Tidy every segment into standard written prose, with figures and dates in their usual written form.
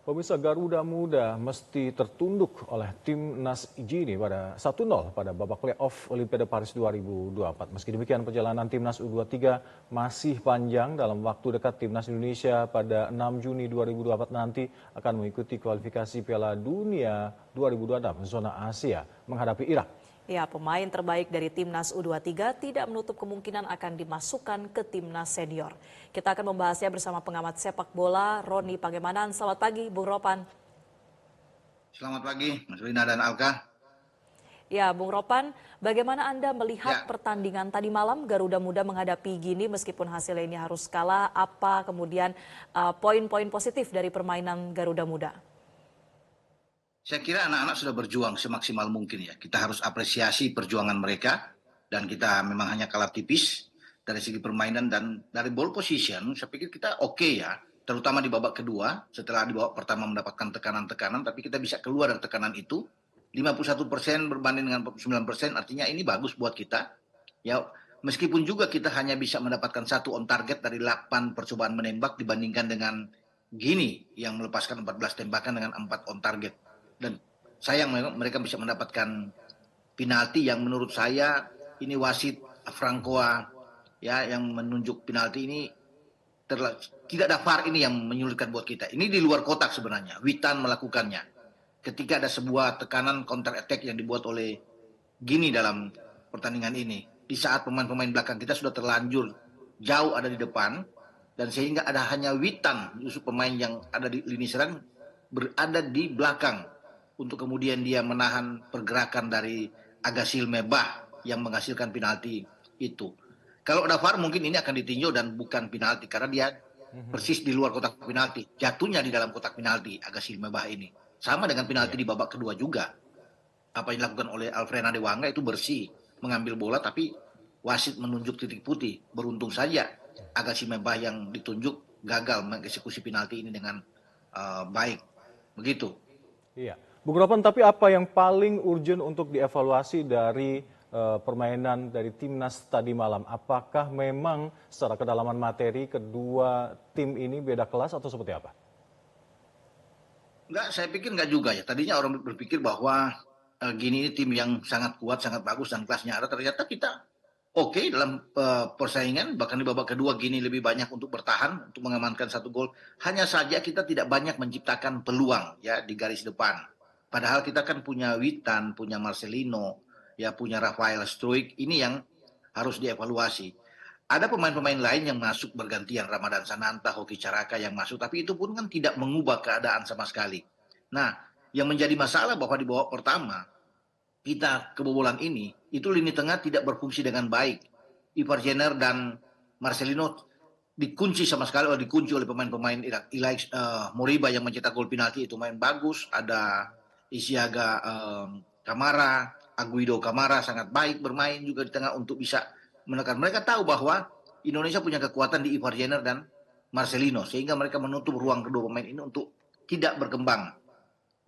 Pemirsa, Garuda Muda mesti tertunduk oleh timnas Gini pada 1-0 pada babak playoff Olimpiade Paris 2024. Meski demikian, perjalanan timnas U23 masih panjang. Dalam waktu dekat, timnas Indonesia pada 6 Juni 2024 nanti akan mengikuti kualifikasi Piala Dunia 2026 zona Asia menghadapi Irak. Ya, pemain terbaik dari timnas U23 tidak menutup kemungkinan akan dimasukkan ke timnas senior. Kita akan membahasnya bersama pengamat sepak bola Roni Pangemanan. Selamat pagi, Bung Ropan. Selamat pagi, Mas Rina dan Alka. Ya, Bung Ropan, bagaimana Anda melihat pertandingan tadi malam Garuda Muda menghadapi Gini meskipun hasilnya ini harus kalah? Apa kemudian poin-poin positif dari permainan Garuda Muda? Saya kira anak-anak sudah berjuang semaksimal mungkin ya. Kita harus apresiasi perjuangan mereka dan kita memang hanya kalah tipis dari segi permainan dan dari ball position. Saya pikir kita oke ya, terutama di babak kedua setelah di babak pertama mendapatkan tekanan-tekanan, tapi kita bisa keluar dari tekanan itu. 51% berbanding dengan 49%, artinya ini bagus buat kita. Ya, meskipun juga kita hanya bisa mendapatkan 1 on target dari 8 percobaan menembak dibandingkan dengan Gini yang melepaskan 14 tembakan dengan 4 on target. Dan sayang mereka bisa mendapatkan penalti yang menurut saya ini wasit Francois ya yang menunjuk penalti ini tidak ada VAR ini yang menyulitkan buat kita. Ini di luar kotak sebenarnya. Witan melakukannya. Ketika ada sebuah tekanan counter attack yang dibuat oleh Gini dalam pertandingan ini. Di saat pemain-pemain belakang kita sudah terlanjur jauh ada di depan dan sehingga ada hanya Witan justru pemain yang ada di lini serang berada di belakang untuk kemudian dia menahan pergerakan dari Agasil Mebah yang menghasilkan penalti itu. Kalau ada VAR mungkin ini akan ditinjau dan bukan penalti karena dia persis di luar kotak penalti. Jatuhnya di dalam kotak penalti Agasil Mebah ini. Sama dengan penalti di babak kedua juga. Apa yang dilakukan oleh Alfrena Dewanga itu bersih. Mengambil bola tapi wasit menunjuk titik putih. Beruntung saja Agasil Mebah yang ditunjuk gagal mengeksekusi penalti ini dengan baik. Begitu. Iya. Bung Ropan, tapi apa yang paling urgent untuk dievaluasi dari permainan dari timnas tadi malam? Apakah memang secara kedalaman materi kedua tim ini beda kelas atau seperti apa? Enggak, saya pikir enggak juga ya. Tadinya orang berpikir bahwa Gini ini tim yang sangat kuat, sangat bagus dan kelasnya ada. Ternyata kita oke dalam persaingan. Bahkan di babak kedua Gini lebih banyak untuk bertahan, untuk mengamankan 1 gol. Hanya saja kita tidak banyak menciptakan peluang ya di garis depan. Padahal kita kan punya Witan, punya Marcelino, ya punya Rafael Struijk, ini yang harus dievaluasi. Ada pemain-pemain lain yang masuk bergantian, Ramadan Sananta, Hoki Caraka yang masuk, tapi itu pun kan tidak mengubah keadaan sama sekali. Nah, yang menjadi masalah bahwa di babak pertama, kita kebobolan ini, itu lini tengah tidak berfungsi dengan baik. Ivar Jenner dan Marcelino dikunci sama sekali, dikunci oleh pemain-pemain Irak. Moriba yang mencetak gol penalti itu main bagus, ada Isiaga Kamara, Aguido Kamara sangat baik bermain juga di tengah untuk bisa menekan. Mereka tahu bahwa Indonesia punya kekuatan di Ivar Jenner dan Marcelino sehingga mereka menutup ruang kedua pemain ini untuk tidak berkembang.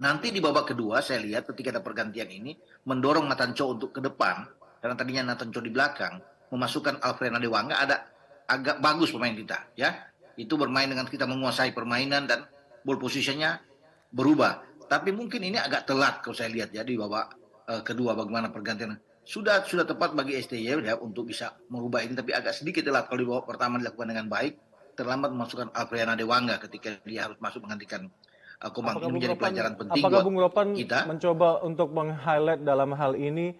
Nanti di babak kedua saya lihat ketika ada pergantian ini mendorong Nathan Cho untuk ke depan karena tadinya Nathan Cho di belakang memasukkan Alfrena Dewanga ada agak bagus pemain kita ya. Itu bermain dengan kita menguasai permainan dan ball positionnya berubah. Tapi mungkin ini agak telat kalau saya lihat ya di babak kedua bagaimana pergantian. Sudah tepat bagi STY ya untuk bisa merubah ini tapi agak sedikit telat kalau di babak pertama dilakukan dengan baik. Terlambat memasukkan Alfrena Dewanga ketika dia harus masuk menggantikan Komang. Ini menjadi pelajaran penting apakah buat Bung Ropan kita. mencoba untuk meng-highlight dalam hal ini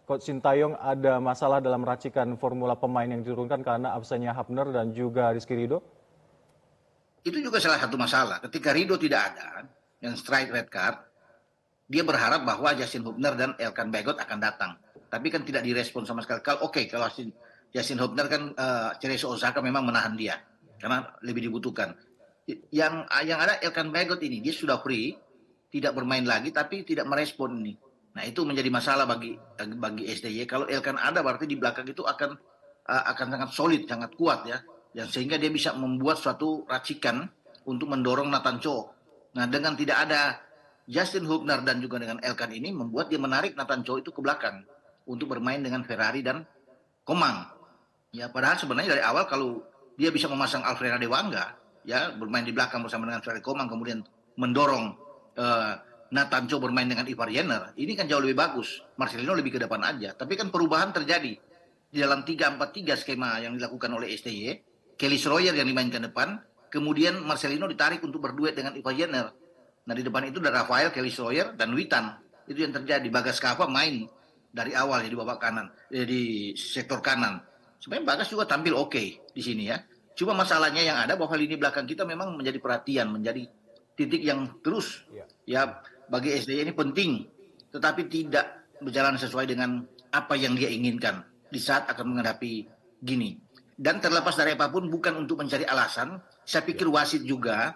Coach Sintayong ada masalah dalam racikan formula pemain yang diturunkan karena absennya Hapner dan juga Rizky Ridho? Itu juga salah satu masalah. Ketika Ridho tidak ada, yang strike red card, dia berharap bahwa Justin Hubner dan Elkan Bagot akan datang. Tapi kan tidak direspon sama sekali. Kalau Justin Hubner kan Cerezo Osaka memang menahan dia. Karena lebih dibutuhkan. Yang ada Elkan Bagot ini, dia sudah free, tidak bermain lagi, tapi tidak merespon ini. Nah itu menjadi masalah bagi STY. Kalau Elkan ada berarti di belakang itu akan sangat solid, sangat kuat ya. Dan sehingga dia bisa membuat suatu racikan untuk mendorong Nathan Cho. Nah dengan tidak ada Justin Hubner dan juga dengan Elkan ini membuat dia menarik Nathan Cho itu ke belakang untuk bermain dengan Ferrari dan Komang. Ya padahal sebenarnya dari awal kalau dia bisa memasang Alfrena Dewanga, ya bermain di belakang bersama dengan Ferry Komang, kemudian mendorong Nathan Cho bermain dengan Ivar Jenner, ini kan jauh lebih bagus. Marcelino lebih ke depan aja. Tapi kan perubahan terjadi di dalam 3-4-3 skema yang dilakukan oleh STY. Kelly Schroyer yang dimainkan depan, kemudian Marcelino ditarik untuk berduet dengan Ivar Jenner. Nah di depan itu ada Rafael, Kelly Schroyer, dan Witan. Itu yang terjadi. Bagas Kava main dari awal ya di babak kanan, di sektor kanan. Sebenarnya Bagas juga tampil oke di sini ya. Cuma masalahnya yang ada bahwa lini belakang kita memang menjadi perhatian, menjadi titik yang terus ya bagi SDY ini penting, tetapi tidak berjalan sesuai dengan apa yang dia inginkan di saat akan menghadapi Gini. Dan terlepas dari apapun, bukan untuk mencari alasan, saya pikir wasit juga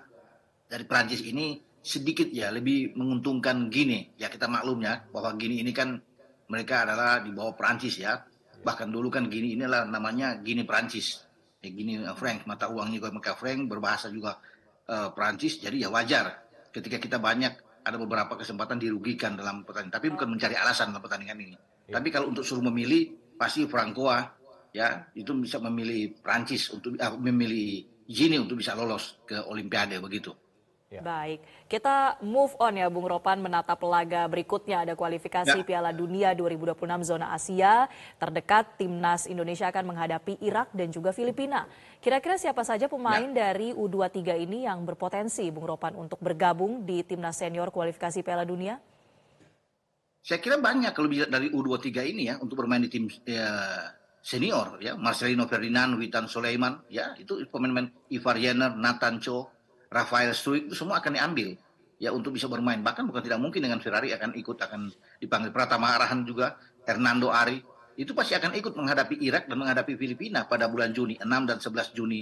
dari Prancis ini sedikit ya lebih menguntungkan Gini. Ya kita maklumnya bahwa Gini ini kan mereka adalah di bawah Prancis ya. Bahkan dulu kan Gini inilah namanya Gini Prancis. Gini franc, mata uangnya juga mereka franc, berbahasa juga Prancis, jadi ya wajar ketika kita banyak ada beberapa kesempatan dirugikan dalam pertandingan, tapi bukan mencari alasan dalam pertandingan ini. Tapi kalau untuk suruh memilih, pasti Francois ya itu bisa memilih Prancis untuk memilih Gini untuk bisa lolos ke Olimpiade begitu. Baik, kita move on ya Bung Ropan, menatap laga berikutnya. Ada kualifikasi Piala Dunia 2026 zona Asia. Terdekat timnas Indonesia akan menghadapi Irak dan juga Filipina. Kira-kira siapa saja pemain dari U23 ini yang berpotensi Bung Ropan untuk bergabung di timnas senior kualifikasi Piala Dunia? Saya kira banyak kalau bisa dari U23 ini ya untuk bermain di tim senior ya. Marcelino Ferdinand, Witan Sulaiman ya, itu pemain-pemain Ivar Jenner, Nathan Cho, Rafael Struijk itu semua akan diambil ya untuk bisa bermain. Bahkan bukan tidak mungkin dengan Ferrari akan dipanggil Pratama Arahan juga, Hernando Ari. Itu pasti akan ikut menghadapi Irak dan menghadapi Filipina pada bulan Juni, 6 dan 11 Juni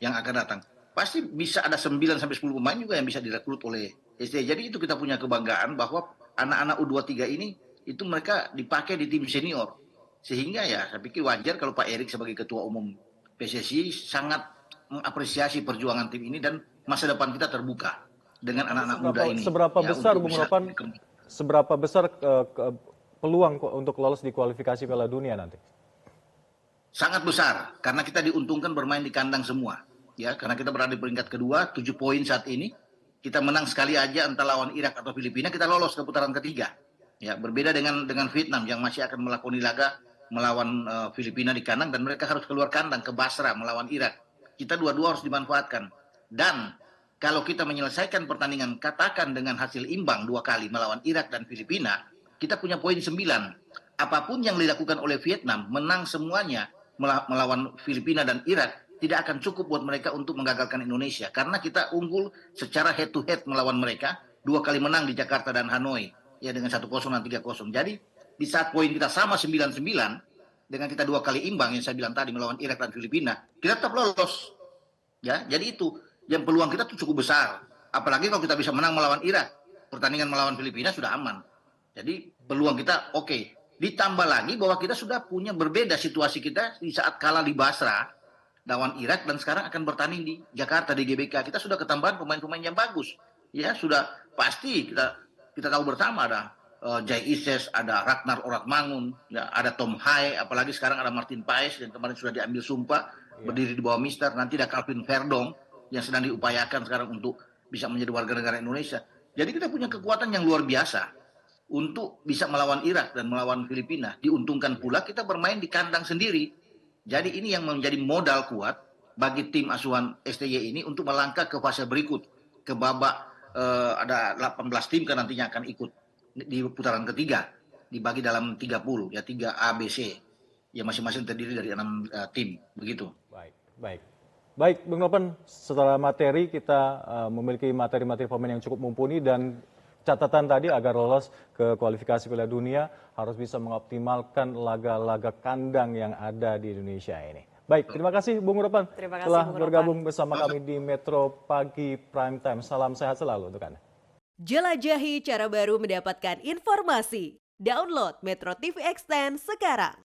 yang akan datang. Pasti bisa ada 9-10 pemain juga yang bisa direkrut oleh STY. Jadi itu kita punya kebanggaan bahwa anak-anak U23 ini itu mereka dipakai di tim senior. Sehingga ya saya pikir wajar kalau Pak Erik sebagai Ketua Umum PSSI sangat mengapresiasi perjuangan tim ini dan masa depan kita terbuka dengan anak-anak muda ini. Seberapa ya, besar Bung Ropan, seberapa besar peluang untuk lolos di kualifikasi Piala Dunia nanti? Sangat besar, karena kita diuntungkan bermain di kandang semua. Ya, karena kita berada di peringkat kedua, 7 poin saat ini. Kita menang sekali aja entah lawan Irak atau Filipina, kita lolos ke putaran ketiga. Ya, berbeda dengan Vietnam yang masih akan melakoni laga melawan Filipina di kandang dan mereka harus keluar kandang ke Basra melawan Irak. Kita dua-dua harus dimanfaatkan. Dan kalau kita menyelesaikan pertandingan katakan dengan hasil imbang 2 kali melawan Irak dan Filipina, kita punya poin 9. Apapun yang dilakukan oleh Vietnam, menang semuanya melawan Filipina dan Irak, tidak akan cukup buat mereka untuk menggagalkan Indonesia. Karena kita unggul secara head to head melawan mereka, 2 kali menang di Jakarta dan Hanoi, ya dengan 1-0 dan 3-0. Jadi di saat poin kita sama 9-9, dengan kita 2 kali imbang yang saya bilang tadi melawan Irak dan Filipina, kita tetap lolos. Ya, jadi itu yang peluang kita tuh cukup besar. Apalagi kalau kita bisa menang melawan Irak, pertandingan melawan Filipina sudah aman. Jadi peluang kita oke. Ditambah lagi bahwa kita sudah punya berbeda situasi kita di saat kalah di Basra lawan Irak dan sekarang akan bertanding di Jakarta di GBK. Kita sudah ketambahan pemain-pemain yang bagus. Ya, sudah pasti kita tahu bersama ada Jai Ises, ada Ragnar Oratmangun, ya, ada Tom Hai, apalagi sekarang ada Martin Paes yang kemarin sudah diambil sumpah berdiri di bawah Mister. Nanti ada Calvin Verdong yang sedang diupayakan sekarang untuk bisa menjadi warga negara Indonesia. Jadi kita punya kekuatan yang luar biasa untuk bisa melawan Irak dan melawan Filipina. Diuntungkan pula kita bermain di kandang sendiri. Jadi ini yang menjadi modal kuat bagi tim asuhan STY ini untuk melangkah ke fase berikut, ke babak ada 18 tim kan nantinya akan ikut di putaran ketiga, dibagi dalam 30 ya, 3 A B C, ya masing-masing terdiri dari 6 tim begitu. Baik Bung Ropan, setelah materi kita memiliki materi-materi pemain yang cukup mumpuni dan catatan tadi agar lolos ke kualifikasi Piala Dunia harus bisa mengoptimalkan laga-laga kandang yang ada di Indonesia ini. Baik, terima kasih Bung Ropan telah bergabung bersama kami di Metro Pagi Prime Time. Salam sehat selalu untuk Anda. Jelajahi cara baru mendapatkan informasi. Download Metro TV Extend sekarang.